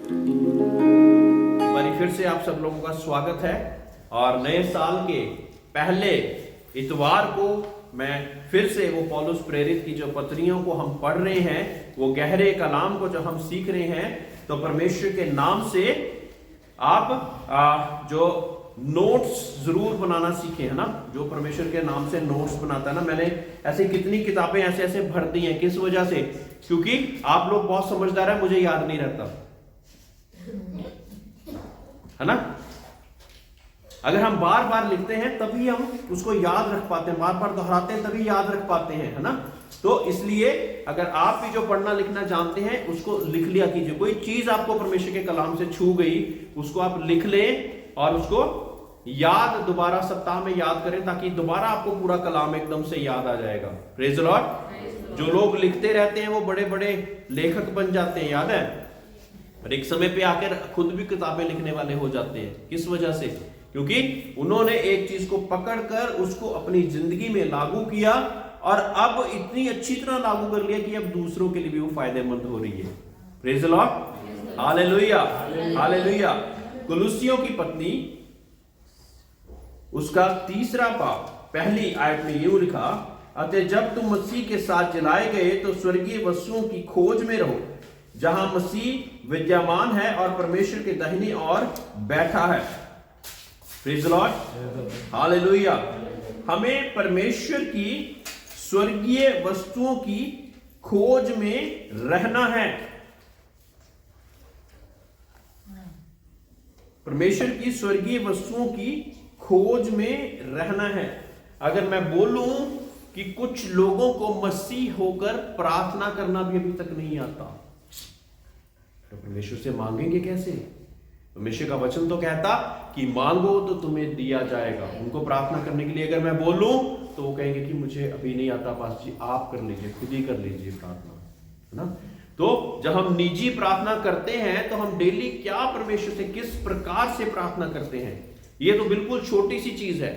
एक बार फिर से आप सब लोगों का स्वागत है और नए साल के पहले इतवार को मैं फिर से वो पौलुस प्रेरित की जो पत्रियों को हम पढ़ रहे हैं, वो गहरे कलाम को जो हम सीख रहे हैं, तो परमेश्वर के नाम से आप जो नोट्स जरूर बनाना सीखे, है ना। जो परमेश्वर के नाम से नोट्स बनाता है ना, मैंने ऐसे कितनी किताबें ऐसे ऐसे भर दी हैं। किस वजह से? क्योंकि आप लोग बहुत समझदार है, मुझे याद नहीं रहता, है ना। अगर हम बार बार लिखते हैं तभी हम उसको याद रख पाते हैं, बार बार दोहराते हैं तभी याद रख पाते हैं, है ना। तो इसलिए अगर आप भी जो पढ़ना लिखना जानते हैं उसको लिख लिया कीजिए। कोई चीज आपको परमेश्वर के कलाम से छू गई, उसको आप लिख लें और उसको याद दोबारा सप्ताह में याद करें, ताकि दोबारा आपको पूरा कलाम एकदम से याद आ जाएगा। Praise the Lord. जो लोग लिखते रहते हैं वो बड़े बड़े लेखक बन जाते हैं, याद है। और एक समय पे आकर खुद भी किताबें लिखने वाले हो जाते हैं। किस वजह से? क्योंकि उन्होंने एक चीज को पकड़कर उसको अपनी जिंदगी में लागू किया और अब इतनी अच्छी तरह लागू कर लिया कि अब दूसरों के लिए भी वो फायदेमंद हो रही है। Praise the Lord, hallelujah, hallelujah. कुलुसियों की पत्नी, उसका 3 बाब पहली आयत में यूं लिखा, अतः जब तुम मसीह के साथ जलाए गए तो स्वर्गीय वस्तुओं की खोज में रहो, जहां मसीह विद्यमान है और परमेश्वर के दाहिनी ओर बैठा है। Praise the Lord, hallelujah. हमें परमेश्वर की स्वर्गीय वस्तुओं की खोज में रहना है। परमेश्वर की स्वर्गीय वस्तुओं की खोज में रहना है। अगर मैं बोलूं कि कुछ लोगों को मसीह होकर प्रार्थना करना भी अभी तक नहीं आता, तो परमेश्वर से मांगेंगे कैसे? परमेश्वर का वचन तो कहता कि मांगो तो तुम्हें दिया जाएगा। उनको प्रार्थना करने के लिए अगर मैं बोलूं तो वो कहेंगे कि मुझे अभी नहीं आता पास जी, आप कर लीजिए, खुद ही कर लीजिए प्रार्थना, है ना। तो जब हम निजी प्रार्थना करते हैं तो हम डेली क्या परमेश्वर से किस प्रकार से प्रार्थना करते हैं, ये तो बिल्कुल छोटी सी चीज है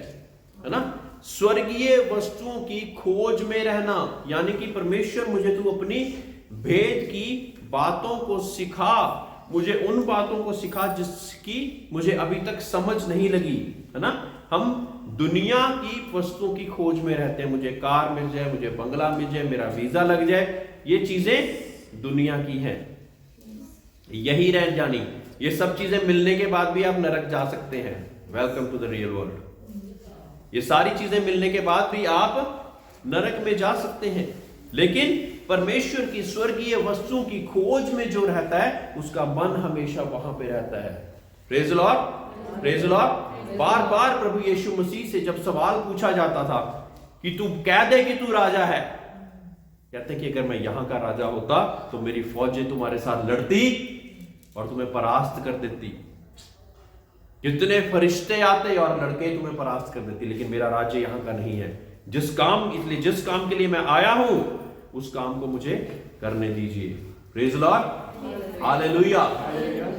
ना। स्वर्गीय वस्तुओं की खोज में रहना, यानी कि परमेश्वर मुझे तू अपनी भेद की बातों को सिखा, मुझे उन बातों को सिखा जिसकी मुझे अभी तक समझ नहीं लगी, है ना। हम दुनिया की वस्तुओं की खोज में रहते हैं, मुझे कार मिल जाए, मुझे बंगला मिल जाए, मेरा वीजा लग जाए, ये चीजें दुनिया की हैं, यही रह जानी। ये सब चीजें मिलने के बाद भी आप नरक जा सकते हैं। Welcome to the real world. ये सारी चीजें मिलने के बाद भी आप नरक में जा सकते हैं, लेकिन परमेश्वर की स्वर्गीय वस्तुओं की खोज में जो रहता है उसका मन हमेशा वहां पे रहता है। Praise the Lord, praise the Lord. बार बार प्रभु यीशु मसीह से जब सवाल पूछा जाता था कि तू कह दे कि तू राजा है, कहते कि अगर मैं यहां का राजा होता तो मेरी फौजें तुम्हारे साथ लड़ती और तुम्हें परास्त कर देती। कितने फरिश्ते आते और लड़के तुम्हें परास्त कर देती, लेकिन मेरा राज्य यहां का नहीं है। जिस काम के लिए मैं आया हूं उस काम को मुझे करने दीजिए। Praise the Lord, hallelujah.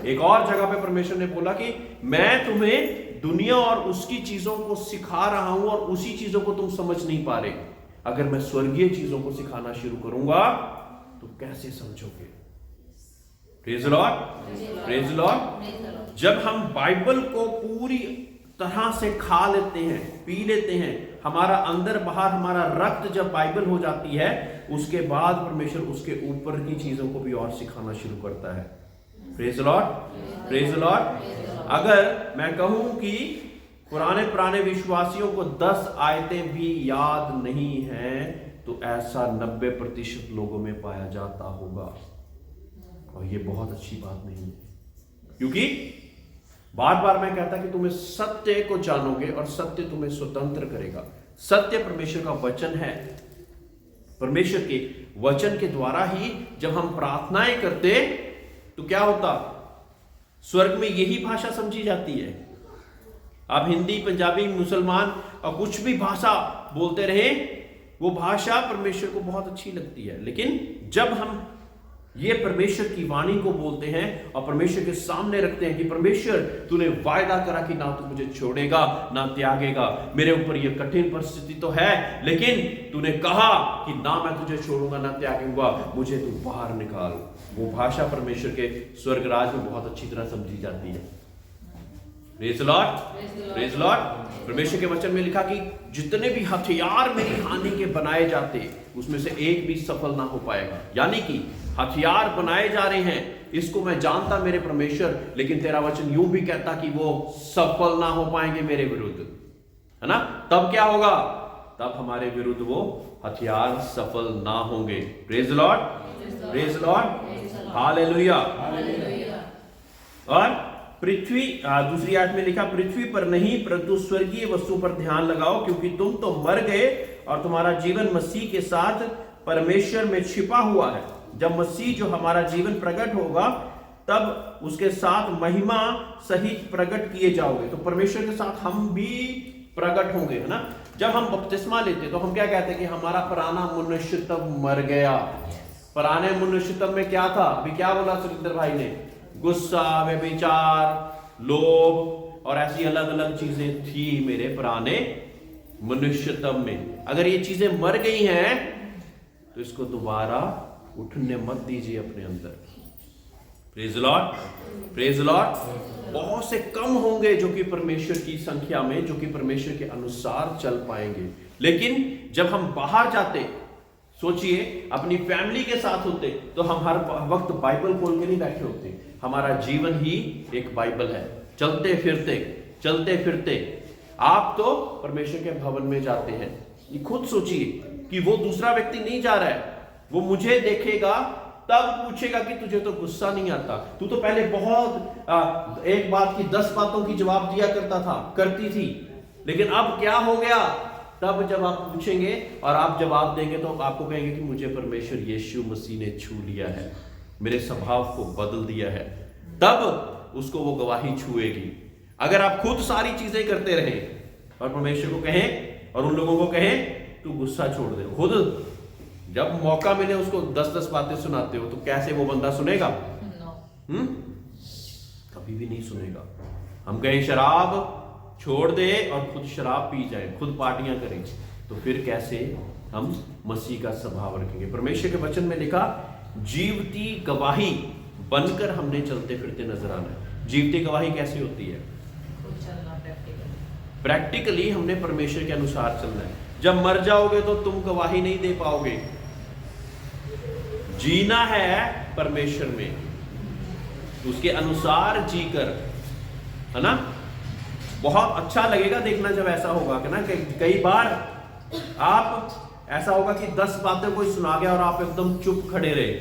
एक और जगह पे परमेश्वर ने बोला कि मैं तुम्हें दुनिया और उसकी चीजों को सिखा रहा हूं और उसी चीजों को तुम समझ नहीं पा रहे। अगर मैं स्वर्गीय चीजों को सिखाना शुरू करूंगा तो कैसे समझोगे? Praise the Lord, praise the Lord. जब हम बाइबल को पूरी तरह से खा लेते हैं, पी लेते हैं, हमारा अंदर बाहर हमारा रक्त जब बाइबल हो जाती है, उसके बाद परमेश्वर उसके ऊपर की चीजों को भी और सिखाना शुरू करता है। Praise the Lord, praise the Lord. अगर मैं कहूं कि पुराने विश्वासियों को 10 आयतें भी याद नहीं हैं, तो ऐसा 90% लोगों में पाया जाता होगा, और ये बहुत अच्छी बात नहीं है। क्योंकि बार बार मैं कहता कि तुम्हें सत्य को जानोगे और सत्य तुम्हें स्वतंत्र करेगा। सत्य परमेश्वर का वचन है। परमेश्वर के वचन के द्वारा ही जब हम प्रार्थनाएं करते तो क्या होता? स्वर्ग में यही भाषा समझी जाती है। आप हिंदी, पंजाबी, मुसलमान और कुछ भी भाषा बोलते रहे, वो भाषा परमेश्वर को बहुत अच्छी लगती है। लेकिन जब हम ये परमेश्वर की वाणी को बोलते हैं और परमेश्वर के सामने रखते हैं कि परमेश्वर तूने वायदा करा कि ना तू मुझे छोड़ेगा ना त्यागेगा, मेरे ऊपर ये कठिन परिस्थिति तो है, लेकिन तूने कहा कि ना मैं तुझे छोड़ूंगा ना त्यागूंगा, मुझे तू बाहर निकाल। वो भाषा परमेश्वर के स्वर्गराज में बहुत अच्छी तरह समझी जाती है। Praise Lord, praise Lord. परमेश्वर के वचन में लिखा कि जितने भी हथियार मेरी हानि के बनाए जाते उसमें से एक भी सफल ना हो पाएगा। यानी कि हथियार बनाए जा रहे हैं, इसको मैं जानता मेरे परमेश्वर, लेकिन तेरा वचन यूं भी कहता कि वो सफल ना हो पाएंगे मेरे विरुद्ध, है ना। तब क्या होगा? तब हमारे विरुद्ध वो हथियार सफल ना होंगे। Praise Lord, praise Lord, hallelujah. और पृथ्वी, दूसरी आयत में लिखा, पृथ्वी पर नहीं परंतु स्वर्गीय वस्तु पर ध्यान लगाओ, क्योंकि तुम तो मर गए और तुम्हारा जीवन मसीह के साथ परमेश्वर में छिपा हुआ है। जब मसीह जो हमारा जीवन प्रकट होगा तब उसके साथ महिमा सहित प्रकट किए जाओगे। तो परमेश्वर के साथ हम भी प्रकट होंगे, है ना। जब हम बपतिस्मा लेते तो हम क्या कहते हैं कि हमारा पुराना मनुष्य तब मर गया। पुराने मनुष्य तब में क्या था? अभी क्या बोला सुरेंद्र भाई ने? गुस्सा, व्यभिचार, लोभ और ऐसी अलग अलग चीजें थी मेरे पुराने मनुष्यत्व में। अगर ये चीजें मर गई हैं तो इसको दोबारा उठने मत दीजिए अपने अंदर। Praise Lord, praise Lord. बहुत से कम होंगे जो कि परमेश्वर की संख्या में, जो कि परमेश्वर के अनुसार चल पाएंगे। लेकिन जब हम बाहर जाते, सोचिए अपनी फैमिली के साथ होते तो हम हर वक्त बाइबल खोल के नहीं बैठे होते। हमारा जीवन ही एक बाइबल है। चलते फिरते आप तो परमेश्वर के भवन में जाते हैं। ये खुद सोचिए कि वो दूसरा व्यक्ति नहीं जा रहा है, वो मुझे देखेगा तब पूछेगा कि तुझे तो गुस्सा नहीं आता, तू तो पहले बहुत एक बात की 10 बातों की जवाब दिया करती थी, लेकिन अब क्या हो गया? तब जब आप पूछेंगे और आप जवाब देंगे तो आपको कहेंगे कि मुझे परमेश्वर यीशु मसीह ने छू लिया है, मेरे स्वभाव को बदल दिया है। तब उसको वो गवाही छुएगी। अगर आप खुद सारी चीजें करते रहे और परमेश्वर को कहें और उन लोगों को कहें तू गुस्सा छोड़ दे, खुद जब मौका मिले उसको 10-10 बातें सुनाते हो, तो कैसे वो बंदा सुनेगा? कभी भी नहीं सुनेगा। हम कहें शराब छोड़ दे और खुद शराब पी जाए, खुद पार्टियां करें, तो फिर कैसे हम मसीह का स्वभाव रखेंगे? परमेश्वर के वचन में लिखा, जीवती गवाही बनकर हमने चलते फिरते नजर आना है। जीवती गवाही कैसी होती है? प्रैक्टिकली हमने परमेश्वर के अनुसार चलना है। जब मर जाओगे तो तुम गवाही नहीं दे पाओगे। जीना है परमेश्वर में, उसके अनुसार जीकर, है ना। बहुत अच्छा लगेगा देखना जब ऐसा होगा कि ना, कई बार आप ऐसा होगा कि 10 बातें कोई सुना गया और आप एकदम चुप खड़े रहे,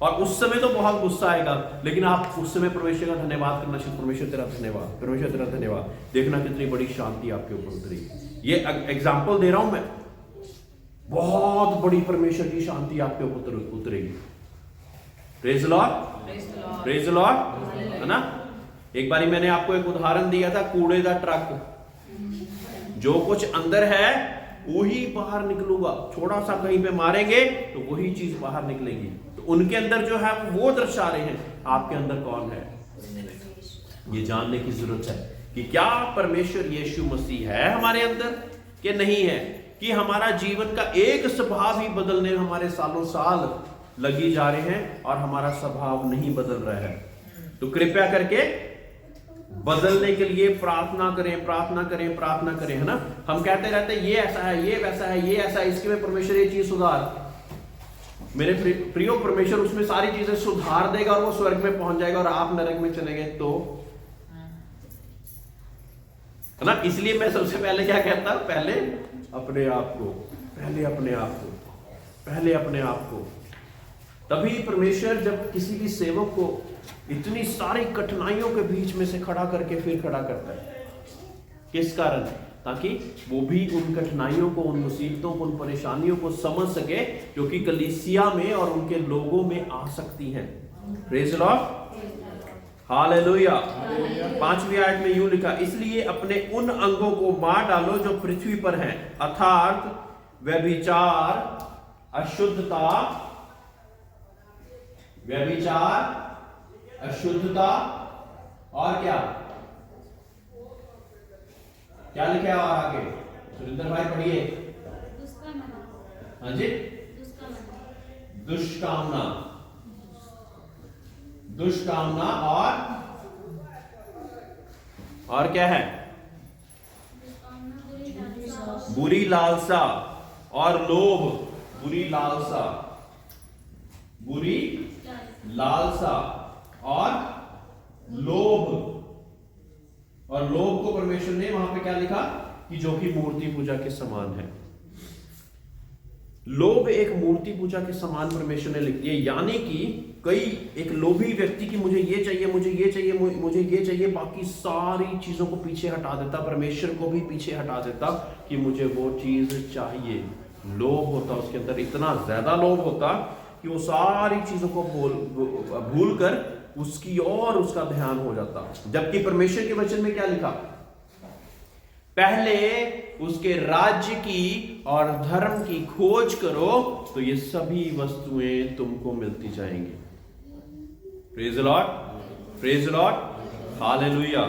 और उस समय तो बहुत गुस्सा आएगा, लेकिन आप उस समय परमेश्वर का धन्यवाद करना चाहिए। परमेश्वर तेरा धन्यवाद, परमेश्वर तेरा धन्यवाद। देखना कितनी बड़ी शांति आपके ऊपर उतरेगी। ये एग्जाम्पल दे रहा हूं मैं, बहुत बड़ी परमेश्वर की शांति आपके ऊपर उतरेगी। प्रेज लॉर्ड, प्रेज लॉर्ड, है ना। एक बारी मैंने आपको एक उदाहरण दिया था, कूड़े का ट्रक। जो कुछ अंदर है वही बाहर निकलूगा। थोड़ा सा कहीं पे मारेंगे तो वही चीज बाहर निकलेगी। तो उनके अंदर जो है वो दर्शा रहे हैं, आपके अंदर कौन है? ये जानने की जरूरत है कि क्या परमेश्वर यीशु मसीह है हमारे अंदर कि नहीं है, कि हमारा जीवन का एक स्वभाव ही बदलने में हमारे सालों साल लगी जा रहे हैं और हमारा स्वभाव नहीं बदल रहा है। तो कृपया करके बदलने के लिए प्रार्थना करें, प्रार्थना करें, प्रार्थना करें, है ना। हम कहते रहते हैं ये ऐसा है, ये वैसा है, ये ऐसा है, इसके में परमेश्वर ये चीज सुधार। मेरे प्रियो, परमेश्वर उसमें सारी चीजें सुधार देगा और वो स्वर्ग में पहुंच जाएगा और आप नरक में चले गए तो, है ना। इसलिए मैं सबसे पहले क्या कहता हूं? पहले अपने आप को, पहले अपने आप को, पहले अपने आप को। तभी परमेश्वर जब किसी भी सेवक को इतनी सारी कठिनाइयों के बीच में से खड़ा करके फिर खड़ा करता है, किस कारण? ताकि वो भी उन कठिनाइयों को, उन मुसीबतों को, उन परेशानियों को समझ सके जो कि कलीसिया में और उनके लोगों में आ सकती हैं। Praise Lord, hallelujah. 5वीं आयत में यूं लिखा, इसलिए अपने उन अंगों को मार डालो जो पृथ्वी पर हैं, अर्थात व्यभिचार, अशुद्धता, व्यभिचार, अशुद्धता और क्या क्या लिखा है? और आगे सुरेंद्र भाई पढ़िए। हाँ जी, दुष्कामना, दुष्कामना और क्या है? बुरी लालसा और लोभ। बुरी लालसा और लोभ। और लोभ को परमेश्वर ने वहां पे क्या लिखा कि जो कि मूर्ति पूजा के समान है। लोभ एक मूर्ति पूजा के समान परमेश्वर ने लिख दिया। यानी कि एक लोभी व्यक्ति की मुझे ये चाहिए, मुझे ये चाहिए, मुझे ये चाहिए, बाकी सारी चीजों को पीछे हटा देता, परमेश्वर को भी पीछे हटा देता कि मुझे वो चीज चाहिए। लोभ होता उसके अंदर, इतना ज्यादा लोभ होता कि वो सारी चीजों को भूल कर उसकी और उसका ध्यान हो जाता। जबकि परमेश्वर के वचन में क्या लिखा? पहले उसके राज्य की और धर्म की खोज करो तो ये सभी वस्तुएं तुमको मिलती जाएंगी। Praise the Lord, praise the Lord, hallelujah.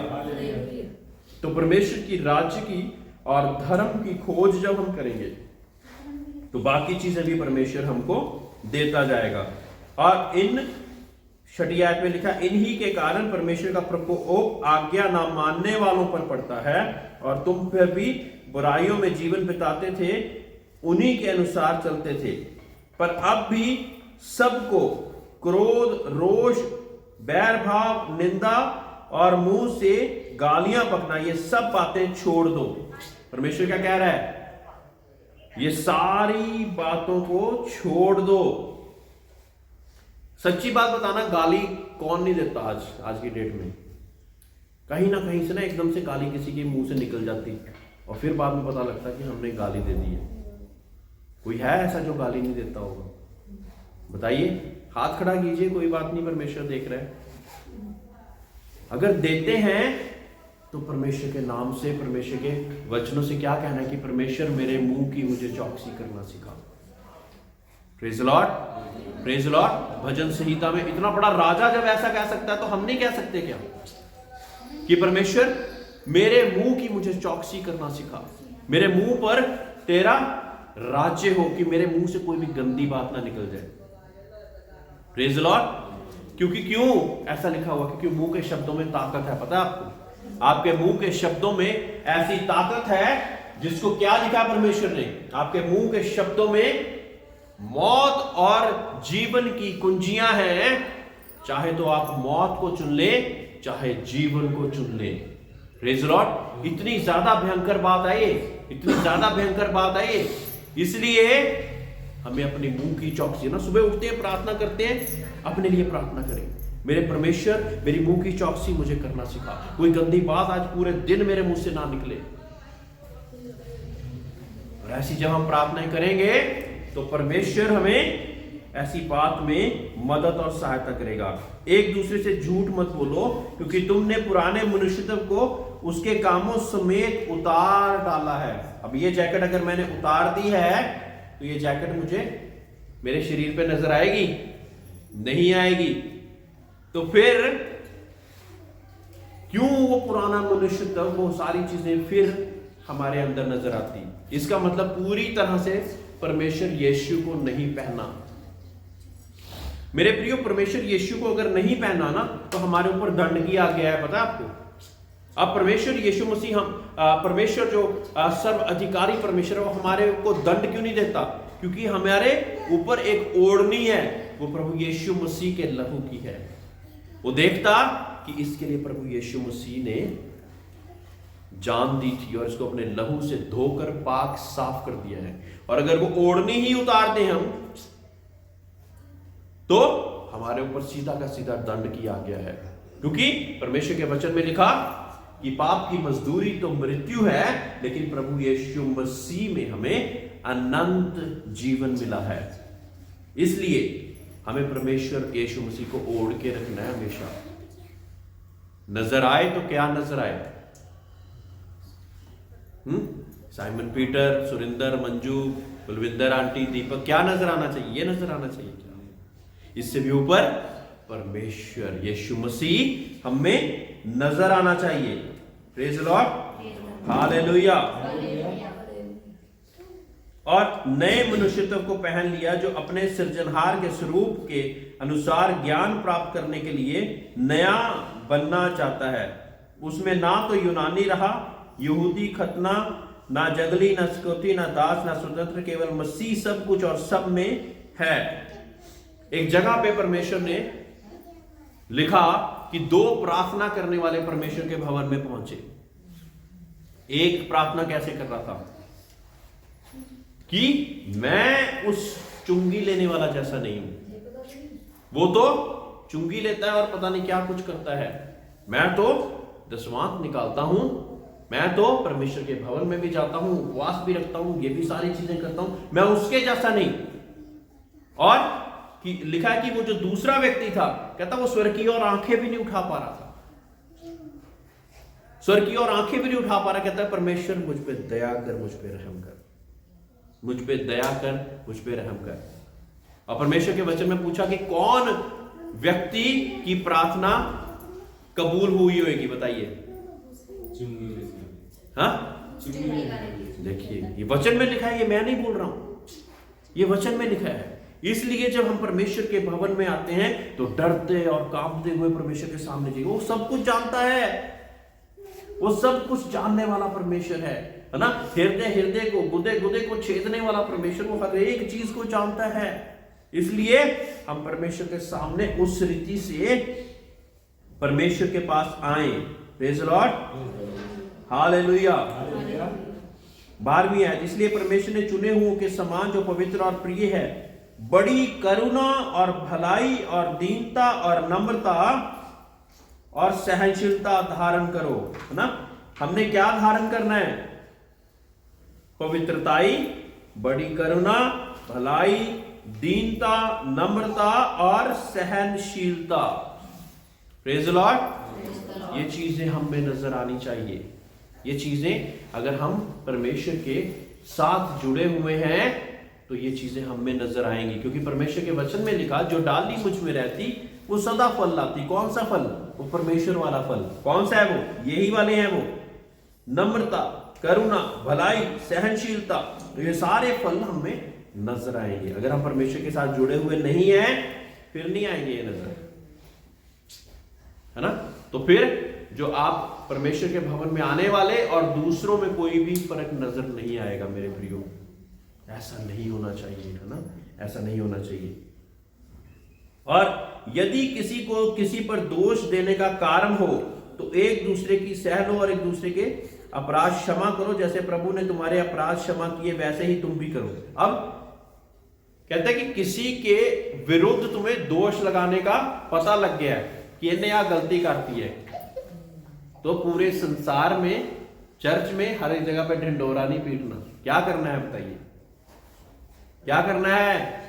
तो परमेश्वर की राज्य की और धर्म की खोज जब हम करेंगे तो बाकी चीजें भी परमेश्वर हमको देता जाएगा। और इन 6 आयत में लिखा, इन्हीं के कारण परमेश्वर का प्रकोप आज्ञा ना मानने वालों पर पड़ता है और तुम फिर भी बुराइयों में जीवन बिताते थे, उन्हीं के अनुसार चलते थे। पर अब भी सबको क्रोध, रोष, बैर भाव, निंदा और मुंह से गालियां बकना, ये सब बातें छोड़ दो। परमेश्वर क्या कह रहा है? ये सारी बातों को छोड़ दो। सच्ची बात बताना, गाली कौन नहीं देता आज की डेट में? कहीं ना कहीं से ना एकदम से गाली किसी के मुंह से निकल जाती और फिर बाद में पता लगता कि हमने गाली दे दी है। कोई है ऐसा जो गाली नहीं देता होगा? बताइए, हाथ खड़ा कीजिए। कोई बात नहीं, परमेश्वर देख रहा है। अगर देते हैं तो परमेश्वर के नाम से, परमेश्वर के वचनों से क्या कहना है कि परमेश्वर मेरे मुंह की मुझे चौकसी करना सिखा। Praise the Lord, praise the Lord. भजन संहिता में इतना बड़ा राजा जब ऐसा कह सकता है तो हम नहीं कह सकते क्या कि परमेश्वर मेरे मुंह की मुझे चौकसी करना सिखा, मेरे मुंह पर तेरा राज्य हो, कि मेरे मुंह से कोई भी गंदी बात ना निकल जाए। Praise the Lord. क्योंकि क्यों ऐसा लिखा हुआ? क्योंकि मुंह के शब्दों में ताकत है। पता है आपको? आपके मुंह के शब्दों में ऐसी ताकत है जिसको क्या लिखा परमेश्वर ने? आपके मुंह के शब्दों में मौत और जीवन की कुंजियां हैं। चाहे तो आप मौत को चुन ले, चाहे जीवन को चुन ले। Praise the Lord. इतनी ज्यादा भयंकर बात आई, इतनी ज्यादा भयंकर बात आई। इसलिए हमें अपने मुंह की चौकसी ना, सुबह उठते हैं, प्रार्थना करते हैं, अपने लिए प्रार्थना करें, मेरे परमेश्वर मेरी मुंह की चौकसी मुझे करना सिखा, कोई गंदी बात आज पूरे दिन मेरे मुंह से ना निकले। और ऐसी जब हम प्रार्थनाएं करेंगे तो परमेश्वर हमें ऐसी बात में मदद और सहायता करेगा। एक दूसरे से झूठ मत बोलो, क्योंकि तुमने पुराने मनुष्यत्व को उसके कामों समेत उतार डाला है। अब ये जैकेट अगर मैंने उतार दी है तो ये जैकेट मुझे मेरे शरीर पे नजर आएगी? नहीं आएगी। तो फिर क्यों वो पुराना मनुष्यत्व, वो सारी चीजें फिर हमारे अंदर नजर आती? इसका मतलब पूरी तरह से परमेश्वर यीशु को नहीं पहना। मेरे प्रियो, परमेश्वर यीशु को अगर नहीं पहना ना तो हमारे ऊपर दंड किया गया है। पता है आपको? अब परमेश्वर यीशु मसीह, परमेश्वर जो सर्व अधिकारी परमेश्वर है, वो हमारे को दंड क्यों नहीं देता? क्योंकि हमारे ऊपर एक ओढ़नी है, वो प्रभु यीशु मसीह के लहू की है। वो देखता कि इसके लिए प्रभु यीशु मसीह ने जान दी थी और इसको अपने लहू से धोकर पाक साफ कर दिया है। और अगर वो ओढ़नी ही उतार दें हम तो हमारे ऊपर सीधा का सीधा दंड किया गया है। क्योंकि परमेश्वर के वचन में लिखा कि पाप की मजदूरी तो मृत्यु है, लेकिन प्रभु यीशु मसीह में हमें अनंत जीवन मिला है। इसलिए हमें परमेश्वर यीशु मसीह को ओढ़ के रखना है हमेशा। नजर आए तो क्या नजर आए? Simon Peter, Surinder, Manju, Kulwinder aunty, Deepak, क्या नजर आना चाहिए? ये नजर आना चाहिए। क्या इससे भी ऊपर परमेश्वर यीशु मसीह हमें नजर आना चाहिए। Praise the Lord, hallelujah. और नए मनुष्यत्व को पहन लिया, जो अपने सृजनहार के स्वरूप के अनुसार ज्ञान प्राप्त करने के लिए नया बनना चाहता है। उसमें ना तो यूनानी रहा, यहूदी, खतना, ना जंगली, ना स्कौती, ना दास, ना स्वतंत्र, केवल मसीह सब कुछ और सब में है। एक जगह पे परमेश्वर ने लिखा कि दो प्रार्थना करने वाले परमेश्वर के भवन में पहुंचे। एक प्रार्थना कैसे कर रहा था कि मैं उस चुंगी लेने वाला जैसा नहीं हूं। वो तो चुंगी लेता है और पता नहीं क्या कुछ करता है, मैं तो दशमांश निकालता हूं, मैं तो परमेश्वर के भवन में भी जाता हूं, उपवास भी रखता हूं, ये भी सारी चीजें करता हूं, मैं उसके जैसा नहीं। और कि लिखा है कि वो जो दूसरा व्यक्ति था, कहता वो स्वर्ग की ओर आंखें भी नहीं उठा पा रहा था, स्वर्ग की ओर आंखें भी नहीं उठा पा रहा। कहता है परमेश्वर मुझ पे दया कर, मुझ पे रहम कर, मुझ पे दया कर, मुझ पे रहम कर। और परमेश्वर के वचन में पूछा कि कौन व्यक्ति की प्रार्थना कबूल हुई होगी, बताइए। हाँ, देखिए ये वचन में लिखा है, ये मैं नहीं बोल रहा हूं, ये वचन में लिखा है। इसलिए जब हम परमेश्वर के भवन में आते हैं तो डरते और कांपते हुए परमेश्वर के सामने जाइए। वो सब कुछ जानता है, वो सब कुछ जानने वाला परमेश्वर है ना। हृदय को, गुदे को छेदने वाला परमेश्वर, वो हर एक चीज को जानता है। इसलिए हम परमेश्वर के सामने उस रीति से परमेश्वर के पास आए। Praise the Lord, hallelujah. 12वीं आयत, इसलिए परमेश्वर ने चुने हुओं के समान जो पवित्र और प्रिय है, बड़ी करुणा और भलाई और दीनता और नम्रता और सहनशीलता धारण करो, है ना। हमने क्या धारण करना है? पवित्रताई, बड़ी करुणा, भलाई, दीनता, नम्रता और सहनशीलता। Praise the Lord. ये चीजें हम में नजर आनी चाहिए। ये चीजें अगर हम परमेश्वर के साथ जुड़े हुए हैं तो ये चीजें हम में नजर आएंगी, क्योंकि परमेश्वर के वचन में लिखा, जो डाली मुझ में रहती वो सदा फल लाती। कौन सा फल? वो परमेश्वर वाला फल। कौन सा है वो? यही वाले हैं वो, नम्रता, करुणा, भलाई, सहनशीलता। तो ये सारे फल हमें नजर आएंगे। अगर हम परमेश्वर के साथ जुड़े हुए नहीं हैं फिर नहीं आएंगे ये नजर, है ना। तो फिर जो आप परमेश्वर के भवन में आने वाले और दूसरों में कोई भी फर्क नजर नहीं आएगा मेरे प्रियो। ऐसा नहीं होना चाहिए, है ना, ऐसा नहीं होना चाहिए। और यदि किसी को किसी पर दोष देने का कारण हो तो एक दूसरे की सह लो और एक दूसरे के अपराध क्षमा करो, जैसे प्रभु ने तुम्हारे अपराध क्षमा किए वैसे ही तुम भी करो। अब कहते हैं कि किसी के विरुद्ध तुम्हें दोष लगाने का पता लग गया है कि इन्हें यह गलती करती है, तो पूरे संसार में, चर्च में, हर एक जगह पे ढिंडोरा नहीं पीटना। क्या करना है बताइए? क्या करना है?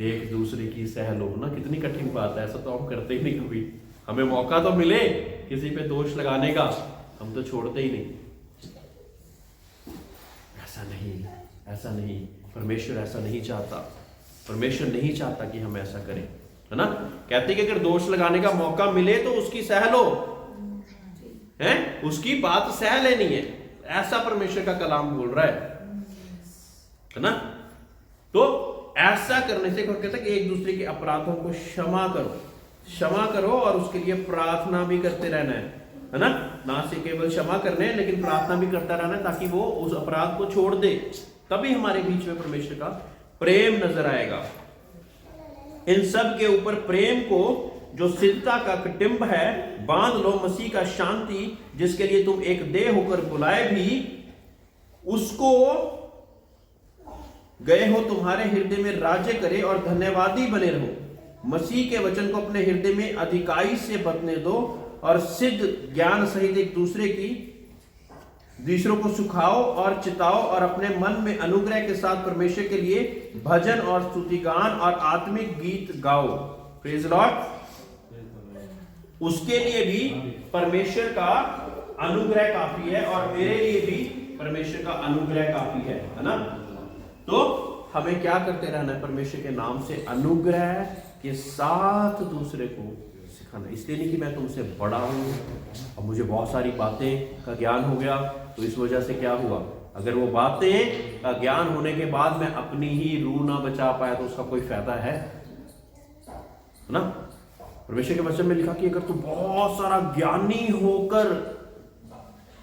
एक दूसरे की सह लो ना। कितनी कठिन बात है, ऐसा तो हम करते ही नहीं कभी। हमें मौका तो मिले किसी पे दोष लगाने का, हम तो छोड़ते ही नहीं। ऐसा नहीं, ऐसा नहीं, परमेश्वर ऐसा नहीं चाहता। परमेश्वर नहीं चाहता कि हम ऐसा करें, है ना। कहते कि अगर दोष लगाने का मौका मिले तो उसकी सह लो, है, उसकी बात सह लेनी है। ऐसा परमेश्वर का कलाम बोल रहा है ना। तो ऐसा करने से कहता है कि एक दूसरे के अपराधों को क्षमा करो, क्षमा करो और उसके लिए प्रार्थना भी करते रहना है ना। ना से केवल क्षमा करने लेकिन प्रार्थना भी करता रहना है ताकि वो उस अपराध को छोड़ दे। तभी हमारे बीच में परमेश्वर का प्रेम नजर आएगा। इन सब के ऊपर प्रेम को, जो सिद्धता का कटिंब है, बांध लो। मसीह का शांति, जिसके लिए तुम एक देह होकर बुलाए भी, उसको गए हो तुम्हारे हृदय में राज्य करे और धन्यवादी बने रहो। मसीह के वचन को अपने हृदय में अधिकाई से बतने दो और सिद्ध ज्ञान सहित एक दूसरों को सुखाओ और चिताओ और अपने मन में अनुग्रह के साथ परमेश्वर के लिए भजन और स्तुतिगान और आत्मिक गीत गाओ। Praise Lord. उसके लिए भी परमेश्वर का अनुग्रह काफी है और मेरे लिए भी परमेश्वर का अनुग्रह काफी है ना। तो हमें क्या करते रहना है? परमेश्वर के नाम से अनुग्रह के साथ दूसरे को सिखाना। इसलिए नहीं कि मैं तुमसे बड़ा हूं और मुझे बहुत सारी बातें का ज्ञान हो गया तो इस वजह से क्या हुआ, अगर वो बातें का ज्ञान होने के बाद मैं अपनी ही रूह ना बचा पाया तो उसका कोई फायदा है ना। परमेश्वर के वचन में लिखा कि अगर तू बहुत सारा ज्ञानी होकर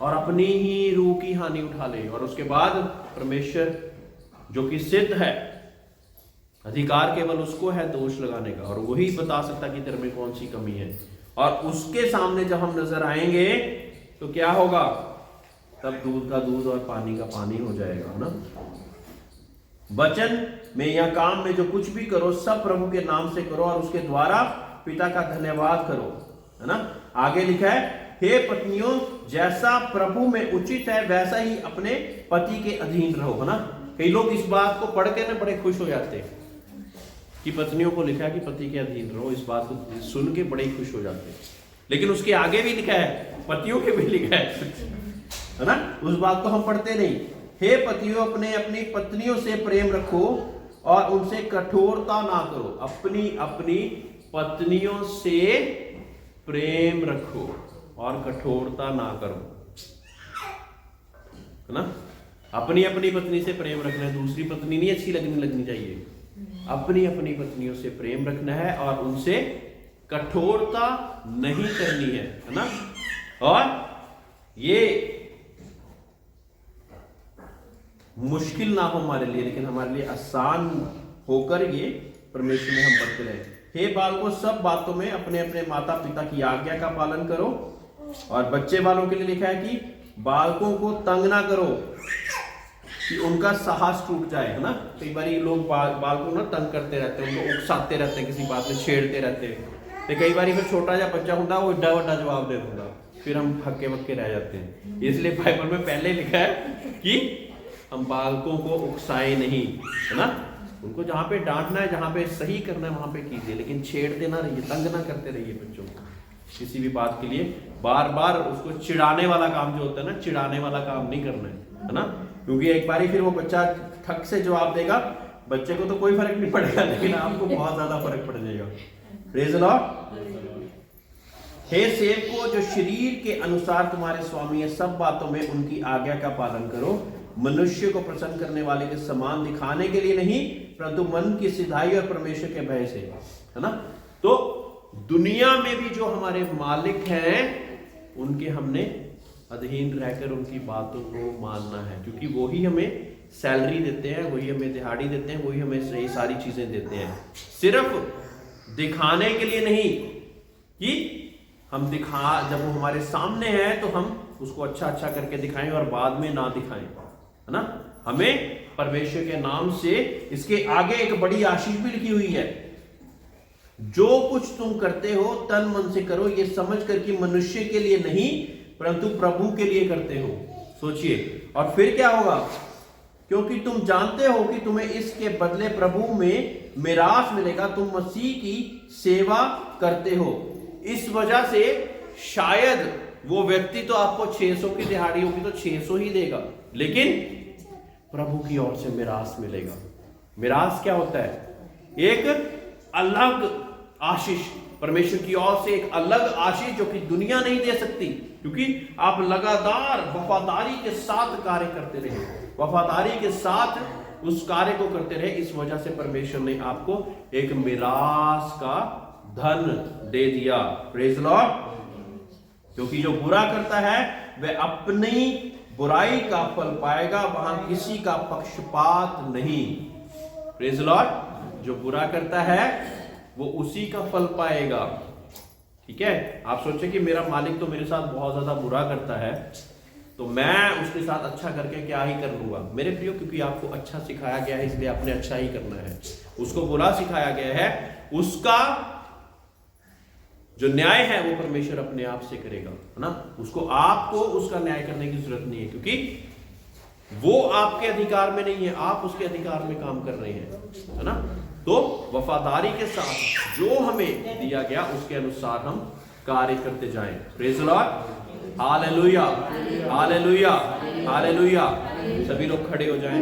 और अपनी ही रूह की हानि उठा ले, और उसके बाद परमेश्वर जो कि सिद्ध है, अधिकार केवल उसको है दोष लगाने का, और वही बता सकता कि तेरे में कौन सी कमी है, और उसके सामने जब हम नजर आएंगे तो क्या होगा, तब दूध का दूध और पानी का पानी हो जाएगा ना। वचन में या काम में जो कुछ भी करो सब प्रभु के नाम से करो और उसके द्वारा पिता का धन्यवाद करो, है ना। आगे लिखा है, हे पत्नियों जैसा प्रभु में उचित है वैसा ही अपने पति के अधीन रहो, है ना। कई लोग इस बात को पढ़ के ना बड़े खुश हो जाते हैं कि पत्नियों को लिखा है कि पति के अधीन रहो, इस बात को सुन के बड़े खुश हो जाते हैं। लेकिन उसके आगे भी लिखा है, पतियों के भी लिखा है ना, उस बात को हम पढ़ते नहीं। हे पतियों अपने अपनी पत्नियों से प्रेम रखो और उनसे कठोरता ना करो। अपनी अपनी पत्नियों से प्रेम रखो और कठोरता ना करो, है ना। अपनी अपनी पत्नी से प्रेम रखना है, दूसरी पत्नी नहीं अच्छी लगनी चाहिए। अपनी अपनी पत्नियों से प्रेम रखना है और उनसे कठोरता नहीं करनी है ना। और ये मुश्किल ना हो हमारे लिए, लेकिन हमारे लिए आसान होकर ये परमेश्वर में हम बढ़ते रहे। हे बालकों सब बातों में अपने अपने माता पिता की आज्ञा का पालन करो, और बच्चे वालों के लिए लिखा है कि बालकों को तंग ना करो कि उनका साहस टूट जाए, है ना। कई बार लोग बालकों ना तंग करते रहते हैं, उनको उकसाते रहते हैं, किसी बात में छेड़ते रहते हैं। तो कई बार फिर छोटा जा बच्चा होता है वो एड्डा वड्डा जवाब दे दूंगा, फिर हम हक्के बक्के रह जाते हैं। इसलिए बाइबल में पहले लिखा है कि हम बालकों को उकसाए नहीं, है ना। उनको जहाँ पे डांटना है, जहाँ पे सही करना है वहां पे कीजिए, लेकिन छेड़ते ना रहिए, तंग ना करते रहिए बच्चों को किसी भी बात के लिए। बार बार उसको चिढ़ाने वाला काम जो होता है ना, चिढ़ाने वाला काम नहीं करना है ना। क्योंकि एक बारी फिर वो बच्चा ठक से जवाब देगा, बच्चे को तो कोई फर्क नहीं पड़ेगा, लेकिन आपको बहुत ज्यादा फर्क पड़ जाएगा। Praise the Lord. हे सेवकों जो शरीर के अनुसार तुम्हारे स्वामी है, सब बातों में उनकी आज्ञा का पालन करो, मनुष्य को प्रसन्न करने वाले के समान दिखाने के लिए नहीं, परंतु मन की सिधाई और परमेश्वर के भय से, है ना। तो दुनिया में भी जो हमारे मालिक हैं उनके हमने अधीन रहकर उनकी बातों को मानना है, क्योंकि वही हमें सैलरी देते हैं, वही हमें दिहाड़ी देते हैं, वही हमें सही सारी चीजें देते हैं। सिर्फ दिखाने के लिए नहीं कि हम जब वो हमारे सामने है तो हम उसको अच्छा अच्छा करके दिखाएं और बाद में ना दिखाएं, है ना। हमें परमेश्वर के नाम से, इसके आगे एक बड़ी आशीष भी लिखी हुई है, जो कुछ तुम करते हो तन मन से करो, ये समझ कर कि मनुष्य के लिए नहीं परंतु प्रभु के लिए करते हो। सोचिए, और फिर क्या होगा, क्योंकि तुम जानते हो कि तुम्हें इसके बदले प्रभु में मिरास मिलेगा, तुम मसीह की सेवा करते हो। इस वजह से शायद वो व्यक्ति तो आपको 600 की दिहाड़ी होगी तो 600 ही देगा, लेकिन प्रभु की ओर से मिरास मिलेगा। मिरास क्या होता है? एक अलग आशीष, परमेश्वर की ओर से एक अलग आशीष जो कि दुनिया नहीं दे सकती, क्योंकि आप लगातार वफादारी के साथ कार्य करते रहे, वफादारी के साथ उस कार्य को करते रहे। इस वजह से परमेश्वर ने आपको एक मिरास का धन दे दिया। Praise Lord. क्योंकि जो बुरा करता है वह अपनी बुराई का फल पाएगा, वहां किसी का पक्षपात नहीं। Praise Lord. जो बुरा करता है वो उसी का फल पाएगा। ठीक है, आप सोचे कि मेरा मालिक तो मेरे साथ बहुत ज्यादा बुरा करता है, तो मैं उसके साथ अच्छा करके क्या ही कर लूंगा। मेरे प्रियो, क्योंकि आपको अच्छा सिखाया गया है इसलिए आपने अच्छा ही करना है। उसको बुरा सिखाया गया है, उसका जो न्याय है वो परमेश्वर अपने आप से करेगा, है ना। उसको, आपको उसका न्याय करने की जरूरत नहीं है, क्योंकि वो आपके अधिकार में नहीं है, आप उसके अधिकार में काम कर रहे हैं, है ना। तो वफादारी के साथ जो हमें दिया गया उसके अनुसार हम कार्य करते जाएं। Praise the Lord. Hallelujah, hallelujah, hallelujah. सभी लोग खड़े हो जाएं।